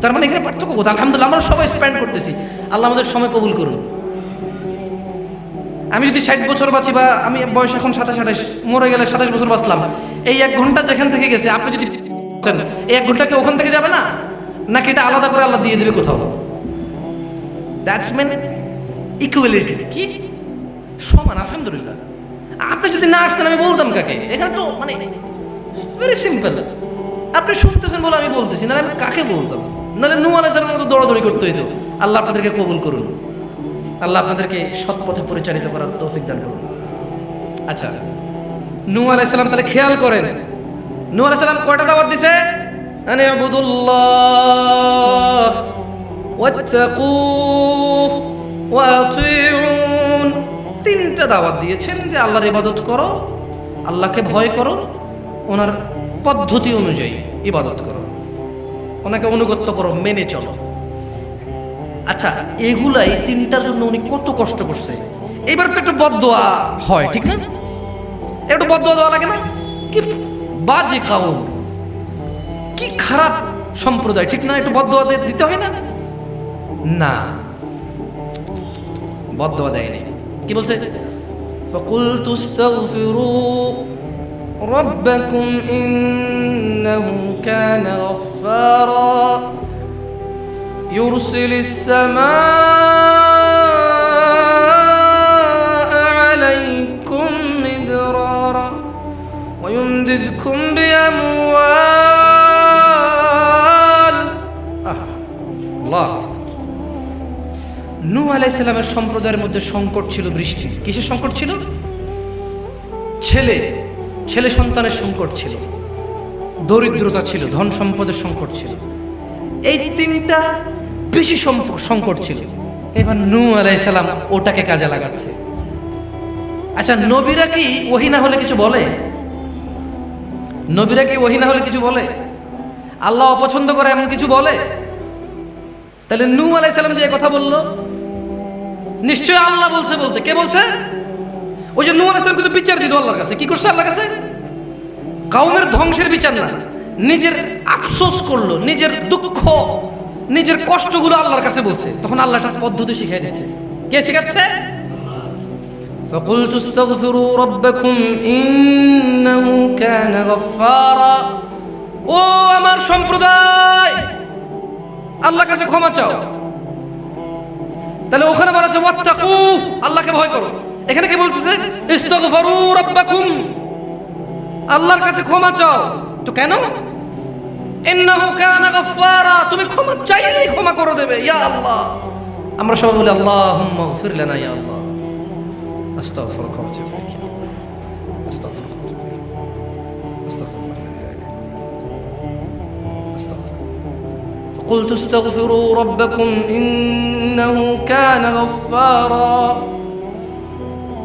তার মানে এখানে পার্থক্য কোথায়? আলহামদুলিল্লাহ আমরা সবাই স্পেন্ড করতেছি, আল্লাহ আমাদের সময় কবুল করুন। আমি যদি 60 বছর বাঁচি, বা আমি বয়স এখন 27-28, মরে গেলে 27 বছর বাঁচলাম, এই 1 ঘন্টা যেখান থেকে গেছে, আপনি যদি এই 1 ঘন্টাকে ওখান থেকে যাবে না, নাকি এটা আলাদা করে আল্লাহ দিয়ে দেবে কোথাও? That's mean equality. কি সমান? আলহামদুলিল্লাহ। আপনি যদি না আসতেন আমি বলতাম কাকে? এখানে তো মানে ভেরি সিম্পল, আপনি শুনতেছেন বলে আমি বলতেছি, না আমি কাকে বলতাম? নাহলে নূহ আলাইহিস সালামের মতো দৌড়াদৌড়ি করতে হইতো। আল্লাহ আপনাদেরকে কবুল করুন, আল্লাহ আপনাদেরকে সৎ পথে পরিচালিত করার তৌফিক দান করুন। আচ্ছা, নূহ আলাইহিস সালাম তাহলে খেয়াল করেন, নূহ আলাইহিস সালাম কয়টা দাওয়াত দিছে? আন ইবুদুল্লাহ ওয়াত্তাকুহ ওয়া আতিউন। 3টা দাওয়াত দিয়েছেন যে আল্লাহর ইবাদত করো, আল্লাহকে ভয় করো, ওনার পদ্ধতি অনুযায়ী ইবাদত করো, ওনাকে অনুগত্য করো, মেনে চলো। আচ্ছা, এগুলাই 3টার জন্য উনি কত কষ্ট করছে। এবার তো একটু বদদোয়া হয়, ঠিক না? একটু বদদোয়া দেওয়া লাগে না? কি বাজে কাউম, কি খারাপ সম্প্রদায়, ঠিক না? একটু বদদোয়া দিতে হয় না? না, বদদোয়া দেয়নি। কি বলছে? ফাকুলতু আস্তাগফিরু রাব্বাকুম ইন্নাহু কানা গাফফারা ইউরসিলিস সামাআ আলাইকুম মিদরারা ওয়া ইউমদিদকুম বিআমওয়াল। আল্লাহ। নূহ আলাইহিস সালামের সম্প্রদায়ের মধ্যে সংকট ছিল বৃষ্টির। কিসের সংকট ছিল? ছেলে সন্তানের সংকট ছিল, দরিদ্রতা ছিল, ধন সম্পদের সংকট ছিল। এই 3টা বেশি সংকট ছিল। এবার নূহ আলাইহিস সালাম ওটাকে কাজে লাগাচ্ছে। আচ্ছা, নবীরা কি ওহী না হলে কিছু বলে? নবীরা কি ওহী না হলে কিছু বলে? আল্লাহ অপছন্দ করে এমন কিছু বলে? তাহলে নূহ আলাইহিস সালাম যে কথা বললো, নিশ্চয় আল্লাহ বলছে। বলতে কে বলছে? ওই যে নূহ আলাইহিস সালাম কিন্তু বিচার দিল আল্লাহর কাছে। কি করছে আল্লাহর কাছে? কওমের ধ্বংসের বিচার না, নিজের আফসোস করলো, নিজের দুঃখ, নিজের কষ্টগুলো আল্লাহর কাছে বলছে। তখন আল্লাহ একটা পদ্ধতি শিখিয়ে দিচ্ছে। কে শিখাচ্ছে? ফাকুলতু আস্তাগফিরু রাব্বাকুম ইন্নাহু কানা গাফফারা ও আমার সম্প্রদায়, আল্লাহর কাছে ক্ষমা চাও। তাহলে ওখানে বলা আছে ওয়াত্তাকু, আল্লাহকে ভয় করো। এখানে কি বলতেছে? ইস্তাগফিরু রাব্বাকুম, আল্লাহর কাছে ক্ষমা চাও। তো কেন? ইন্নাহু কানা গাফফারা, তুমি ক্ষমা চাইলেই ক্ষমা করে দেবে। ইয়া আল্লাহ, আমরা সবাই বলি আল্লাহুম্মা গফির লানা ইয়া আল্লাহ, আস্তাগফিরুকা ওয়া আতুবু ইলাইক, আস্তাগফিরুকা ওয়া আতুবু ইলাইক, আস্তাগফিরুল্লাহ, আস্তাগফিরুল্লাহ। فقلت استغفروا ربكم إنه كان غفارا।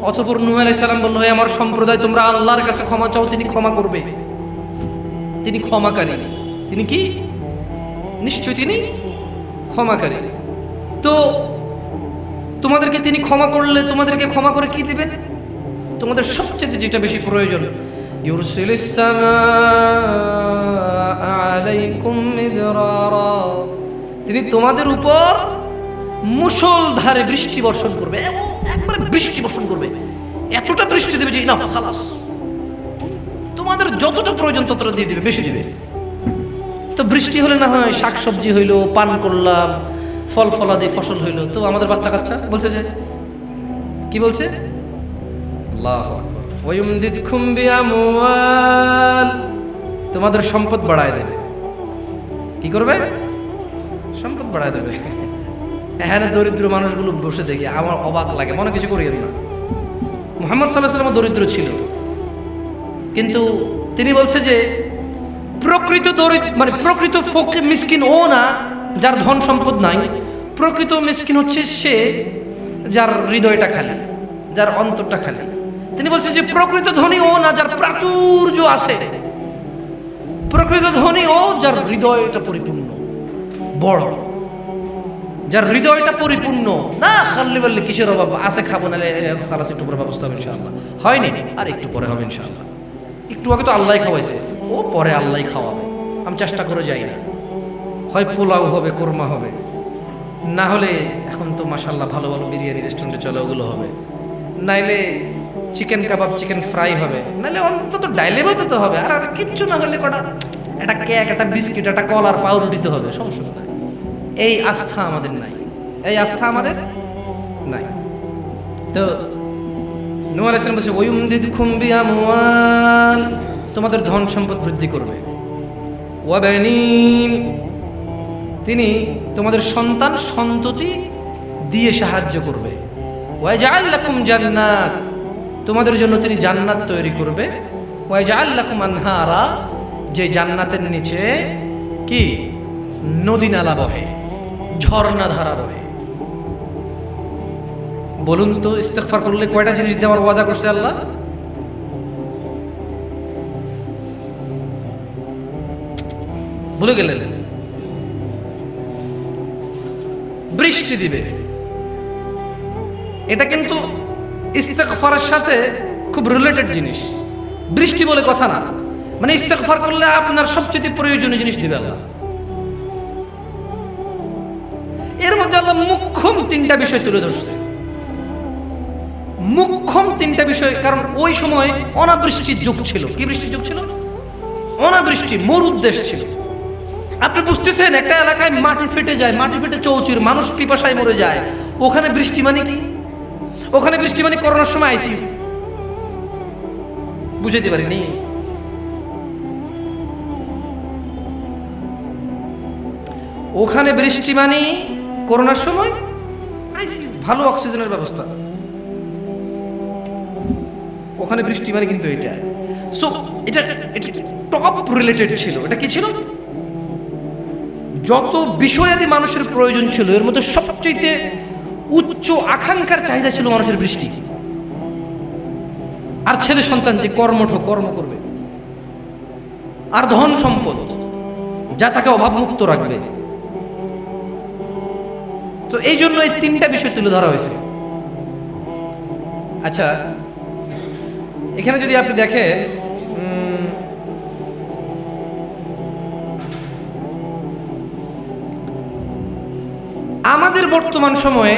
অতঃপর নূহ আলাইহিস সালাম বলল, হে আমার সম্প্রদায়, তোমরা আল্লাহর কাছে ক্ষমা চাও, তিনি ক্ষমা করবে, তিনি ক্ষমাকারী। তিনি কি? নিশ্চয় তিনি ক্ষমাকারী। তো তোমাদেরকে তিনি ক্ষমা করলে তোমাদেরকে ক্ষমা করে কি দিবেন? তোমাদের সবচেয়ে যেটা বেশি প্রয়োজন, ইউরসিলিস সামাআ আলাইকুম মিদরারা, তিনি তোমাদের উপর মুষলধারে বৃষ্টি বর্ষণ করবে, একবারে বৃষ্টি বর্ষণ করবে, এতটা বৃষ্টি দেবে যে না খালাস, তোমাদের যতটা প্রয়োজন ততটা দিয়ে দিবে, বেশি দিবে। তো বৃষ্টি হলে না হয় শাকসবজি হইলো, পান করলাম, ফল ফলাদি ফসল হইলো। তো আমাদের বাচ্চা কাচ্চা বলছে যে কি বলছে? আল্লাহু আকবার, ওয়ায়ুমদিদকুম বিআমওয়াল, তোমাদের সম্পদ বাড়ায় দেবে। কি করবে? সম্পদ বাড়ায় দেবে। এখানে দরিদ্র মানুষগুলো বসে দেখি আমার অবাক লাগে, মনে কিছু করিয়েন না। মুহাম্মদ সাল্লাল্লাহু আলাইহি ওয়াসাল্লাম দরিদ্র ছিল, কিন্তু তিনি বলছে যে প্রকৃত দরিদ্র মানে প্রকৃত ফকির মিসকিন ও না যার ধন সম্পদ নাই, প্রকৃত মিসকিন হচ্ছে সে যার হৃদয়টা খালি, যার অন্তরটা খালি। তিনি বলছেন যে প্রকৃত ধনী ও না যার প্রাচুর্য আছে, প্রকৃত ধনী ও যার হৃদয়টা পরিপূর্ণ, বড়, যার হৃদয়টা পরিপূর্ণ। না খাল্লি বললে কিসের অভাব আছে, খাবো না খালাস, একটু পরে ব্যবস্থা হবে ইনশাআল্লাহ, হয়নি আর একটু পরে হবে ইনশাআল্লাহ, একটু আগে তো আল্লাহ খাওয়াইছে, ও পরে আল্লাহ খাওয়াবে, আমি চেষ্টা করে যাই না, হয় পোলাও হবে, কোরমা হবে, না হলে এখন তো মাশাআল্লাহ ভালো ভালো বিরিয়ানি রেস্টুরেন্টে চলে ওগুলো হবে, নাইলে চিকেন কাবাব, চিকেন ফ্রাই হবে, নাইলে অন্তত ডাইলে ভাত তো হবে, আর কিচ্ছু না হলে কটা একটা কেক, একটা বিস্কিট, একটা কলার পাউরুটি তো হবে, সমস্যা নাই। এই আস্থা আমাদের নাই, এই আস্থা আমাদের নাই। তো নূহ আলাইহিস সালাম বলছে ওয়ায়ুমদিদকুম বিআমওয়াল, তোমাদের ধন সম্পদ বৃদ্ধি করবে, ওয়া বানিন, তিনি তোমাদের সন্তান সন্ততি দিয়ে সাহায্য করবে, ওয়া ইয়াজআল লাকুম জান্নাত, তোমাদের জন্য তিনি জান্নাত তৈরি করবে, ওয়া ইয়াজআল লাকুম আনহারা, যে জান্নাতের নিচে কি নদী নালা বহে, ঝর্ণা ধারা বহে। বলুন তো ইস্তেগফার করলে কয়টা জিনিস দেওয়ার ওয়াদা করছে আল্লাহ? ভুলে গেলেন? বৃষ্টি দিবে, এটা কিন্তু ইস্তেগফারের সাথে খুব রিলেটেড জিনিস। বৃষ্টি বলে কথা না, মানে ইস্তেগফার করলে আপনার সবচেয়ে প্রয়োজনীয় জিনিস দিবে আল্লাহ। এর মধ্যে আল্লাহ মুখ্যম তিনটা বিষয় তুলে ধরছে, মুখ্যম তিনটা বিষয়। কারণ ওই সময় অনাবৃষ্টির যুগ ছিল। কি বৃষ্টির যুগ ছিল? অনাবৃষ্টি, মরুদ্দেশ ছিল। আপনি বুঝতেছেন, একটা এলাকায় মাটি ফেটে যায়, মাটি ফেটে চৌচির, মানুষ পিপাসায় মরে যায়, ওখানে বৃষ্টি মানে কি? ওখানে বৃষ্টি মানে করোনার সময় আইসিইউ। বুঝাইতে পারিনি? ওখানে বৃষ্টি মানে করোনার সময় আইসিইউ, ভালো অক্সিজেনের ব্যবস্থা। ওখানে বৃষ্টি মানে কিন্তু এটা। সো এটা টপ রিলেটেড ছিল। এটা কি ছিল? যত বিষয়াদি মানুষের প্রয়োজন ছিল এর মধ্যে সবচেয়ে উচ্চ আকাঙ্ক্ষার চাহিদা ছিল মানুষের বৃষ্টি আর ছেলে সন্তান, যে কর্ম করবে, আর ধন সম্পদ যা তাকে অভাবমুক্ত রাখবে। তো এই জন্য এই তিনটা বিষয় তুলে ধরা হয়েছে। আচ্ছা, এখানে যদি আপনি দেখেন, আমাদের বর্তমান সময়ে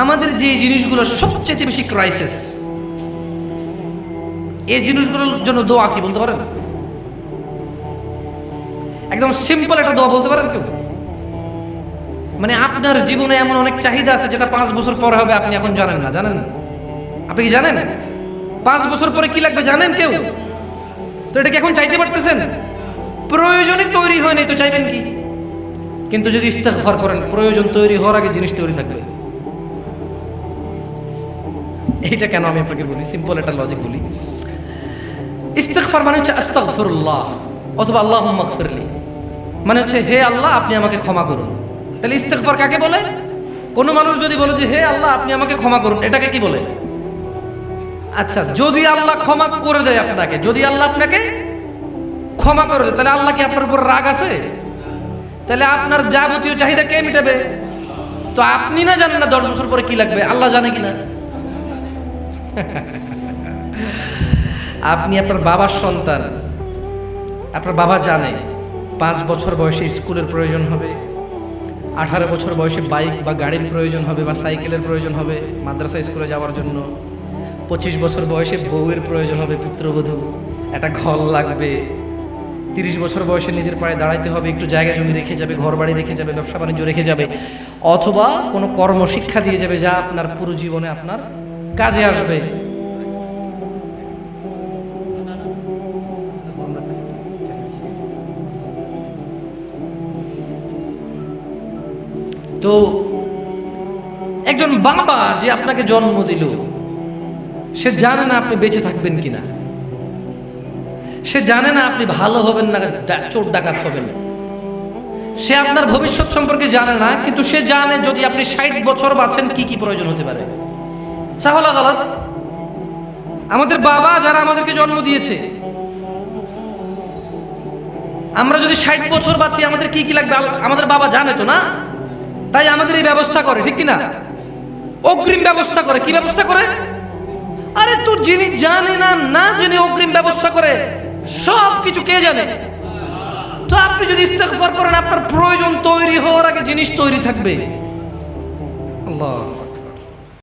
আমাদের যে জিনিসগুলো সবচেয়ে বেশি ক্রাইসিস, এই জিনিসগুলোর জন্য দোয়া কি বলতে পারেন? একদম সিম্পল একটা দোয়া বলতে পারেন কেউ? মানে আপনার জীবনে এমন অনেক চাহিদা আছে যেটা 5 বছর পরে হবে, আপনি এখন জানেন না। জানেন? আপনি কি জানেন 5 বছর পরে কি লাগবে? জানেন কেউ? তো এটা কি এখন চাইতে পারতেছেন? প্রয়োজনই তৈরি হয়নি তো চাইবেন কি? কিন্তু যদি ইস্তেগফার করেন, প্রয়োজন তৈরি হওয়ার আগে জিনিস তৈরি থাকবে। এইটা কেন আমি আপনাকে বলি, সিম্পল একটা লজিক বলি। ইস্তেগফার মানে হচ্ছে আস্তাগফিরুল্লাহ অথবা আল্লাহুম্মা গফিরলি, মানে হচ্ছে হে আল্লাহ আপনি আমাকে ক্ষমা করুন। তাহলে ইস্তেগফার কাকে বলে? কোনো মানুষ যদি বলে যে হে আল্লাহ আপনি আমাকে ক্ষমা করুন, এটাকে কি বলে? আচ্ছা, যদি আল্লাহ ক্ষমা করে দেয় আপনাকে, যদি আল্লাহ আপনাকে ক্ষমা করে দেয়, তাহলে আল্লাহ কি আপনার উপর রাগ আছে? তাহলে আপনার যাবতীয় চাহিদা কে মিটাবে? তো আপনি না জানেন না 10 বছর পরে কি লাগবে, আল্লাহ জানে কিনা? আপনি আপনার বাবার সন্তান, আপনার বাবা জানে 5 বছর বয়সে স্কুলের প্রয়োজন হবে, 18 বছর বয়সে বাইক বা গাড়ির প্রয়োজন হবে বা সাইকেলের প্রয়োজন হবে মাদ্রাসা স্কুলে যাওয়ার জন্য, 25 বছর বয়সে বউয়ের প্রয়োজন হবে, পুত্রবধূ, একটা ঘর লাগবে, 30 বছর বয়সে নিজের পায়ে দাঁড়াইতে হবে, একটু জায়গা জমি রেখে যাবে, ঘর বাড়ি রেখে যাবে, ব্যবসা বাণিজ্য রেখে যাবে, অথবা কোনো কর্মশিক্ষা দিয়ে যাবে যা আপনার পুরো জীবনে আপনার কাজে আসবে। তো একজন বাবা যে আপনাকে জন্ম দিল, সে জানে না আপনি বেঁচে থাকবেন কিনা, সে জানে না আপনি ভালো হবেন না চোর ডাকাত হবেন, সে আপনার ভবিষ্যৎ সম্পর্কে জানে না, কিন্তু সে জানে যদি আপনি 60 বছর বাঁচেন কি কি প্রয়োজন হতে পারে। সাহলা গালাত। আমাদের বাবা যারা আমাদেরকে জন্ম দিয়েছে, আমরা যদি 60 বছর বাঁচি আমাদের কি কি লাগবে আমাদের বাবা জানে তো না, তাই আমাদের এই ব্যবস্থা করে, ঠিক কিনা? অগ্রিম ব্যবস্থা করে। কি ব্যবস্থা করে? আরে তো যিনি জানে না, না জেনে অগ্রিম ব্যবস্থা করে, সব কিছু কে জানে? তো আপনি যদি ইস্তেগফার করেন, আপনার প্রয়োজন তৈরি হওয়ার আগে জিনিস তৈরি থাকবে। আল্লাহ